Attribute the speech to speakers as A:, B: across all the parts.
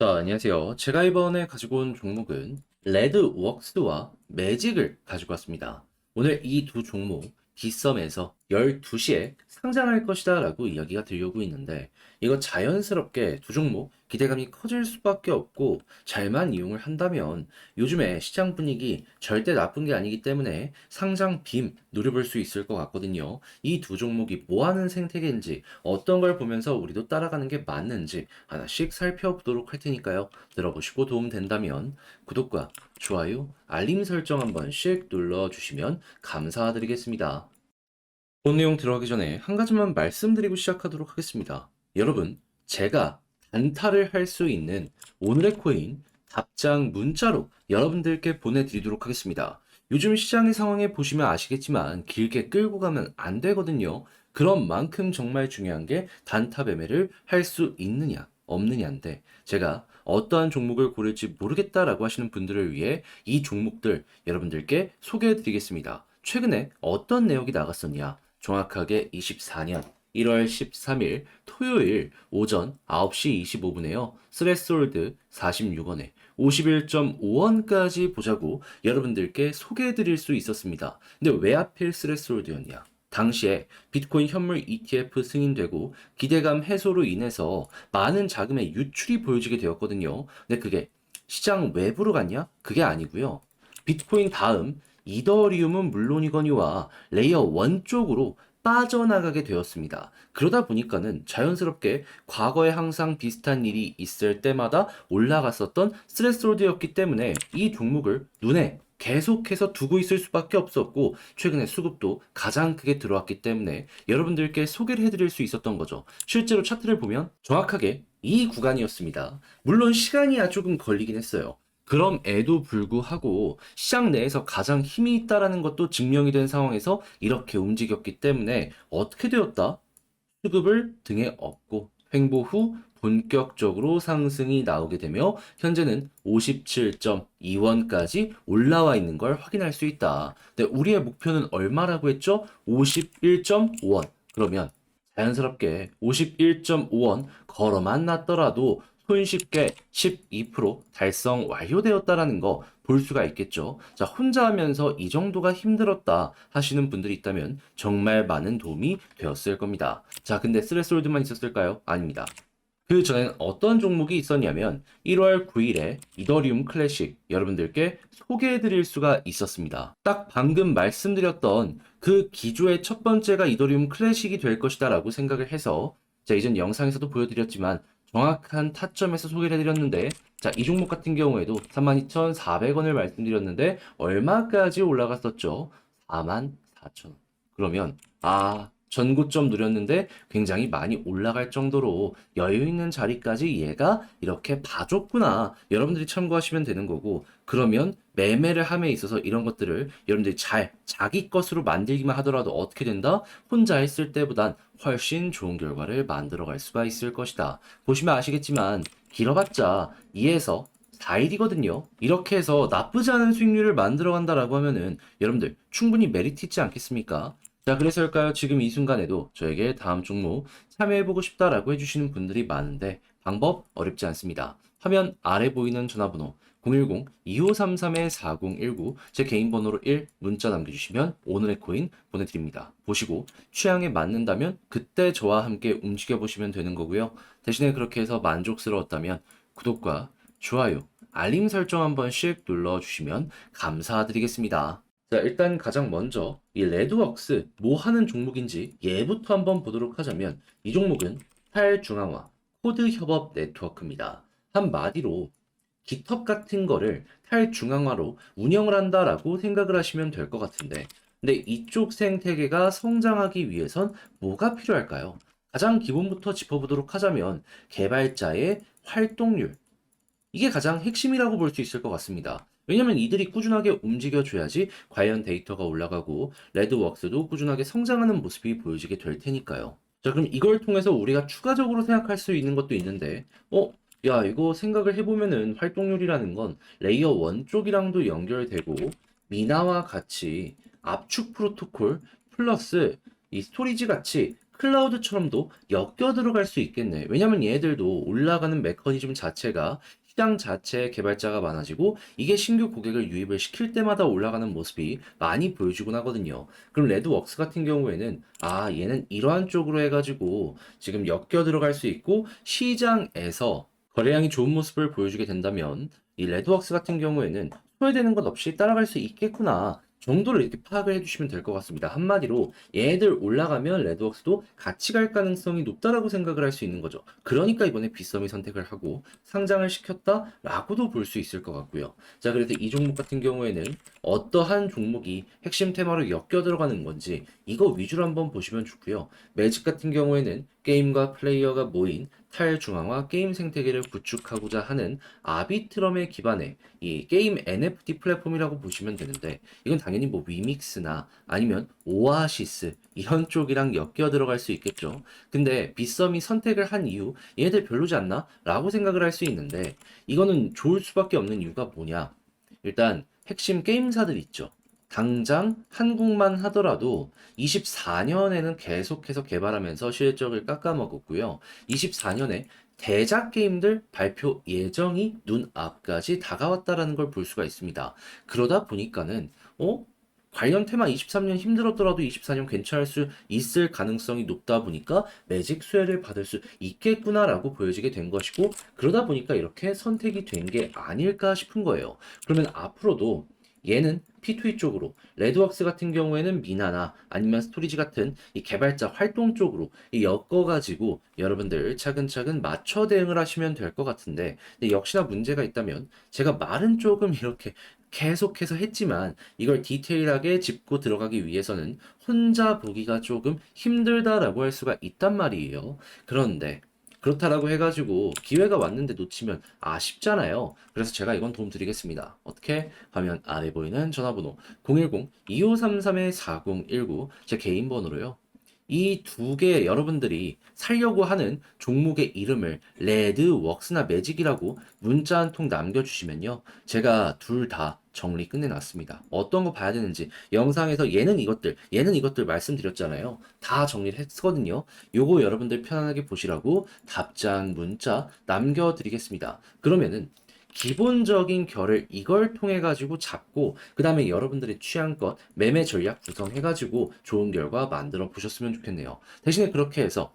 A: 자, 안녕하세요. 제가 이번에 가지고 온 종목은 레드웍스와 매직을 가지고 왔습니다. 오늘 이 두 종목 빗썸에서 12시에 상장할 것이다 라고 이야기가 들려오고 있는데 이거 자연스럽게 두 종목 기대감이 커질 수밖에 없고 잘만 이용을 한다면 요즘에 시장 분위기 절대 나쁜 게 아니기 때문에 상장 빔 노려볼 수 있을 것 같거든요. 이 두 종목이 뭐 하는 생태계인지 어떤 걸 보면서 우리도 따라가는 게 맞는지 하나씩 살펴보도록 할 테니까요. 들어보시고 도움 된다면 구독과 좋아요, 알림 설정 한 번씩 눌러주시면 감사드리겠습니다. 본 내용 들어가기 전에 한 가지만 말씀드리고 시작하도록 하겠습니다. 여러분, 제가 단타를 할 수 있는 오늘의 코인 답장 문자로 여러분들께 보내드리도록 하겠습니다. 요즘 시장의 상황에 보시면 아시겠지만 길게 끌고 가면 안 되거든요. 그런 만큼 정말 중요한 게 단타 매매를 할 수 있느냐, 없느냐인데 제가 어떠한 종목을 고를지 모르겠다라고 하시는 분들을 위해 이 종목들 여러분들께 소개해 드리겠습니다. 최근에 어떤 내역이 나갔었냐? 정확하게 24년 1월 13일 토요일 오전 9시 25분에요. 스레스홀드 46원에 51.5원까지 보자고 여러분들께 소개해 드릴 수 있었습니다. 근데 왜 하필 스레스홀드였냐? 당시에 비트코인 현물 ETF 승인되고 기대감 해소로 인해서 많은 자금의 유출이 보여지게 되었거든요. 근데 그게 시장 외부로 갔냐? 그게 아니고요. 비트코인 다음 이더리움은 물론이거니와 레이어 1 쪽으로 빠져나가게 되었습니다. 그러다 보니까는 자연스럽게 과거에 항상 비슷한 일이 있을 때마다 올라갔었던 스트레스홀드였기 때문에 이 종목을 눈에 계속해서 두고 있을 수밖에 없었고 최근에 수급도 가장 크게 들어왔기 때문에 여러분들께 소개를 해드릴 수 있었던 거죠. 실제로 차트를 보면 정확하게 이 구간이었습니다. 물론 시간이 조금 걸리긴 했어요. 그럼에도 불구하고 시장 내에서 가장 힘이 있다라는 것도 증명이 된 상황에서 이렇게 움직였기 때문에 어떻게 되었다? 수급을 등에 업고 횡보 후 본격적으로 상승이 나오게 되며 현재는 57.2원까지 올라와 있는 걸 확인할 수 있다. 근데 우리의 목표는 얼마라고 했죠? 51.5원. 그러면 자연스럽게 51.5원 걸어만 놨더라도 손쉽게 12% 달성 완료되었다라는 거 볼 수가 있겠죠. 자, 혼자 하면서 이 정도가 힘들었다 하시는 분들이 있다면 정말 많은 도움이 되었을 겁니다. 자, 근데 스레스홀드만 있었을까요? 아닙니다. 그 전엔 어떤 종목이 있었냐면 1월 9일에 이더리움 클래식 여러분들께 소개해 드릴 수가 있었습니다. 딱 방금 말씀드렸던 그 기조의 첫 번째가 이더리움 클래식이 될 것이다 라고 생각을 해서 자, 이전 영상에서도 보여드렸지만 정확한 타점에서 소개를 해드렸는데 자, 이 종목 같은 경우에도 32,400원을 말씀드렸는데 얼마까지 올라갔었죠? 44,000원. 그러면 전고점 누렸는데 굉장히 많이 올라갈 정도로 여유 있는 자리까지 얘가 이렇게 봐줬구나. 여러분들이 참고하시면 되는 거고 그러면 매매를 함에 있어서 이런 것들을 여러분들이 잘 자기 것으로 만들기만 하더라도 어떻게 된다? 혼자 했을 때보단 훨씬 좋은 결과를 만들어갈 수가 있을 것이다. 보시면 아시겠지만 길어봤자 2에서 4일이거든요. 이렇게 해서 나쁘지 않은 수익률을 만들어 간다라고 하면은 여러분들 충분히 메리트 있지 않겠습니까? 자, 그래서일까요? 지금 이 순간에도 저에게 다음 종목 참여해보고 싶다라고 해주시는 분들이 많은데 방법 어렵지 않습니다. 화면 아래 보이는 전화번호 010-2533-4019 제 개인 번호로 1 문자 남겨주시면 오늘의 코인 보내드립니다. 보시고 취향에 맞는다면 그때 저와 함께 움직여보시면 되는 거고요. 대신에 그렇게 해서 만족스러웠다면 구독과 좋아요, 알림 설정 한 번씩 눌러주시면 감사드리겠습니다. 자, 일단 가장 먼저 이 레드웍스 뭐 하는 종목인지 얘부터 한번 보도록 하자면 이 종목은 탈중앙화 코드 협업 네트워크입니다. 한마디로 GitHub 같은 거를 탈중앙화로 운영을 한다라고 생각을 하시면 될 것 같은데 근데 이쪽 생태계가 성장하기 위해선 뭐가 필요할까요? 가장 기본부터 짚어보도록 하자면 개발자의 활동률 이게 가장 핵심이라고 볼 수 있을 것 같습니다. 왜냐면 이들이 꾸준하게 움직여줘야지 관련 데이터가 올라가고 레드웍스도 꾸준하게 성장하는 모습이 보여지게 될 테니까요. 자, 그럼 이걸 통해서 우리가 추가적으로 생각할 수 있는 것도 있는데 야, 이거 생각을 해보면은 활동률이라는 건 레이어 1 쪽이랑도 연결되고 미나와 같이 압축 프로토콜 플러스 이 스토리지 같이 클라우드처럼도 엮여 들어갈 수 있겠네. 왜냐면 얘들도 올라가는 메커니즘 자체가 시장 자체에 개발자가 많아지고 이게 신규 고객을 유입을 시킬 때마다 올라가는 모습이 많이 보여주곤 하거든요. 그럼 레드웍스 같은 경우에는 얘는 이러한 쪽으로 해가지고 지금 엮여 들어갈 수 있고 시장에서 거래량이 좋은 모습을 보여주게 된다면 이 레드웍스 같은 경우에는 소외되는 것 없이 따라갈 수 있겠구나 정도를 이렇게 파악을 해주시면 될 것 같습니다. 한마디로 얘들 올라가면 레드웍스도 같이 갈 가능성이 높다라고 생각을 할 수 있는 거죠. 그러니까 이번에 빗썸이 선택을 하고 상장을 시켰다라고도 볼 수 있을 것 같고요. 자, 그래서 이 종목 같은 경우에는 어떠한 종목이 핵심 테마로 엮여 들어가는 건지 이거 위주로 한번 보시면 좋고요. 매직 같은 경우에는 게임과 플레이어가 모인 탈중앙화 게임 생태계를 구축하고자 하는 아비트럼에 기반해 이 게임 NFT 플랫폼이라고 보시면 되는데 이건 당연히 뭐 위믹스나 아니면 오아시스 이런 쪽이랑 엮여 들어갈 수 있겠죠. 근데 빗썸이 선택을 한 이유 얘네들 별로지 않나? 라고 생각을 할 수 있는데 이거는 좋을 수밖에 없는 이유가 뭐냐? 일단 핵심 게임사들 있죠. 당장 한국만 하더라도 24년에는 계속해서 개발하면서 실적을 깎아먹었고요. 24년에 대작 게임들 발표 예정이 눈앞까지 다가왔다라는 걸 볼 수가 있습니다. 그러다 보니까는 관련 테마 23년 힘들었더라도 24년 괜찮을 수 있을 가능성이 높다 보니까 매직 수혜를 받을 수 있겠구나라고 보여지게 된 것이고 그러다 보니까 이렇게 선택이 된 게 아닐까 싶은 거예요. 그러면 앞으로도 얘는 P2E 쪽으로 레드웍스 같은 경우에는 미나나 아니면 스토리지 같은 이 개발자 활동 쪽으로 엮어가지고 여러분들 차근차근 맞춰 대응을 하시면 될 것 같은데 근데 역시나 문제가 있다면 제가 말은 조금 이렇게 계속해서 했지만 이걸 디테일하게 짚고 들어가기 위해서는 혼자 보기가 조금 힘들다라고 할 수가 있단 말이에요. 그런데 그렇다라고 해가지고 기회가 왔는데 놓치면 아쉽잖아요. 그래서 제가 이건 도움 드리겠습니다. 어떻게? 화면 아래 보이는 전화번호 010-2533-4019 제 개인 번호로요. 이 두 개 여러분들이 살려고 하는 종목의 이름을 레드웍스나 매직이라고 문자 한 통 남겨주시면요. 제가 둘 다 정리 끝내놨습니다. 어떤 거 봐야 되는지 영상에서 얘는 이것들 말씀드렸잖아요. 다 정리를 했거든요. 요거 여러분들 편안하게 보시라고 답장 문자 남겨드리겠습니다. 그러면은 기본적인 결을 이걸 통해 가지고 잡고 그 다음에 여러분들의 취향껏 매매 전략 구성해 가지고 좋은 결과 만들어 보셨으면 좋겠네요. 대신에 그렇게 해서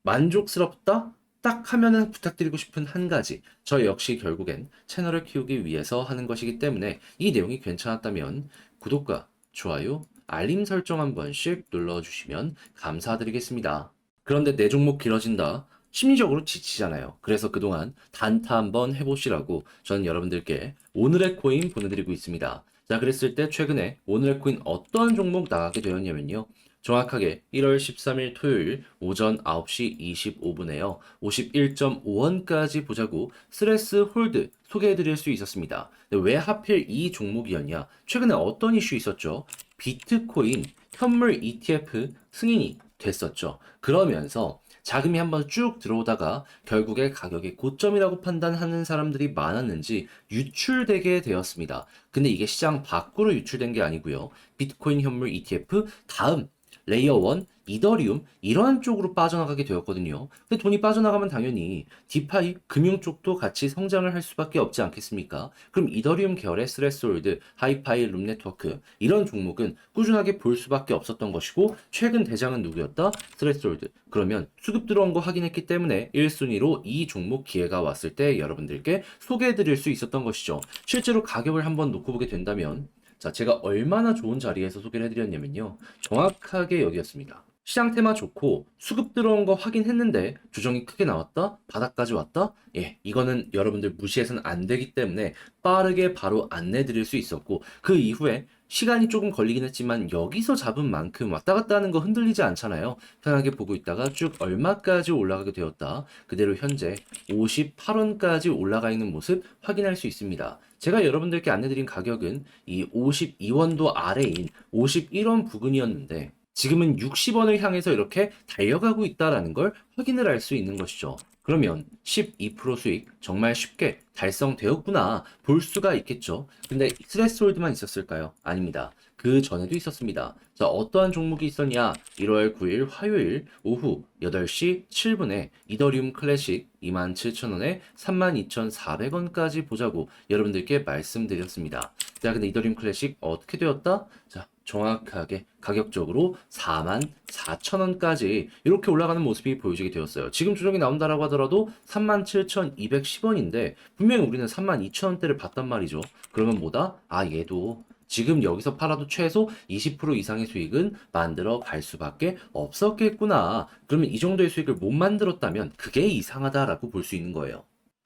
A: 만족스럽다? 딱 하면은 부탁드리고 싶은 한 가지. 저 역시 결국엔 채널을 키우기 위해서 하는 것이기 때문에 이 내용이 괜찮았다면 구독과 좋아요, 알림 설정 한 번씩 눌러주시면 감사드리겠습니다. 그런데 내 종목 길어진다. 심리적으로 지치잖아요. 그래서 그동안 단타 한번 해보시라고 저는 여러분들께 오늘의 코인 보내드리고 있습니다. 자, 그랬을 때 최근에 오늘의 코인 어떤 종목 나가게 되었냐면요. 정확하게 1월 13일 토요일 오전 9시 25분에요. 51.5원까지 보자고 스트레스 홀드 소개해드릴 수 있었습니다. 근데 왜 하필 이 종목이었냐? 최근에 어떤 이슈 있었죠? 비트코인 현물 ETF 승인이 됐었죠. 그러면서 자금이 한번 쭉 들어오다가 결국에 가격이 고점이라고 판단하는 사람들이 많았는지 유출되게 되었습니다. 근데 이게 시장 밖으로 유출된 게 아니고요. 비트코인 현물 ETF 다음 레이어 1, 이더리움 이러한 쪽으로 빠져나가게 되었거든요. 근데 돈이 빠져나가면 당연히 디파이 금융 쪽도 같이 성장을 할 수밖에 없지 않겠습니까? 그럼 이더리움 계열의 스레스홀드, 하이파이, 룸네트워크 이런 종목은 꾸준하게 볼 수밖에 없었던 것이고 최근 대장은 누구였다? 스레스홀드. 그러면 수급 들어온 거 확인했기 때문에 1순위로 이 종목 기회가 왔을 때 여러분들께 소개해드릴 수 있었던 것이죠. 실제로 가격을 한번 놓고 보게 된다면 자, 제가 얼마나 좋은 자리에서 소개를 해드렸냐면요. 정확하게 여기였습니다. 시장 테마 좋고 수급 들어온 거 확인했는데 조정이 크게 나왔다? 바닥까지 왔다? 예, 이거는 여러분들 무시해서는 안 되기 때문에 빠르게 바로 안내 드릴 수 있었고 그 이후에 시간이 조금 걸리긴 했지만 여기서 잡은 만큼 왔다 갔다 하는 거 흔들리지 않잖아요. 편하게 보고 있다가 쭉 얼마까지 올라가게 되었다. 그대로 현재 58원까지 올라가 있는 모습 확인할 수 있습니다. 제가 여러분들께 안내드린 가격은 이 52원도 아래인 51원 부근이었는데 지금은 60원을 향해서 이렇게 달려가고 있다라는 걸 확인을 할 수 있는 것이죠. 그러면 12% 수익 정말 쉽게 달성되었구나 볼 수가 있겠죠. 근데 스트레스홀드만 있었을까요? 아닙니다. 그 전에도 있었습니다. 자, 어떠한 종목이 있었냐? 1월 9일 화요일 오후 8시 7분에 이더리움 클래식 27,000원에 32,400원까지 보자고 여러분들께 말씀드렸습니다. 자, 근데 이더리움 클래식 어떻게 되었다? 자, 정확하게 가격적으로 44,000원까지 이렇게 올라가는 모습이 보여지게 되었어요. 지금 조정이 나온다라고 하더라도 37,210원인데 분명히 우리는 32,000원대를 봤단 말이죠. 그러면 뭐다? 아, 얘도 지금 여기서 팔아도 최소 20% 이상의 수익은 만들어 갈 수밖에 없었겠구나. 그러면 이 정도의 수익을 못 만들었다면 그게 이상하다라고 볼 수 있는 거예요.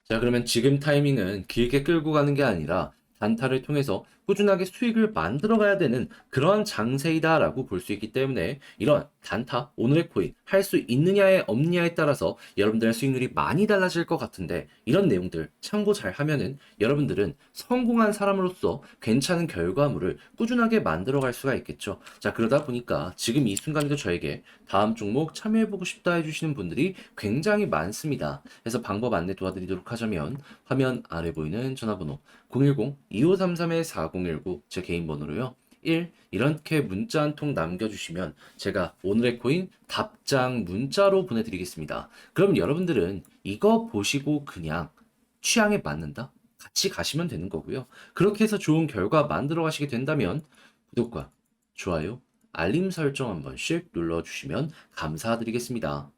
A: 자, 그러면 지금 타이밍은 길게 끌고 가는 게 아니라 단타를 통해서 꾸준하게 수익을 만들어 가야 되는 그러한 장세이다라고 볼 수 있기 때문에 이런 단타, 오늘의 코인 할 수 있느냐에 없느냐에 따라서 여러분들의 수익률이 많이 달라질 것 같은데 이런 내용들 참고 잘 하면은 여러분들은 성공한 사람으로서 괜찮은 결과물을 꾸준하게 만들어 갈 수가 있겠죠. 자, 그러다 보니까 지금 이 순간에도 저에게 다음 종목 참여해보고 싶다 해주시는 분들이 굉장히 많습니다. 그래서 방법 안내 도와드리도록 하자면 화면 아래 보이는 전화번호 010-2533-4019 제 개인 번호로요. 1. 이렇게 문자 한 통 남겨주시면 제가 오늘의 코인 답장 문자로 보내드리겠습니다. 그럼 여러분들은 이거 보시고 그냥 취향에 맞는다? 같이 가시면 되는 거고요. 그렇게 해서 좋은 결과 만들어 가시게 된다면 구독과 좋아요, 알림 설정 한 번씩 눌러주시면 감사드리겠습니다.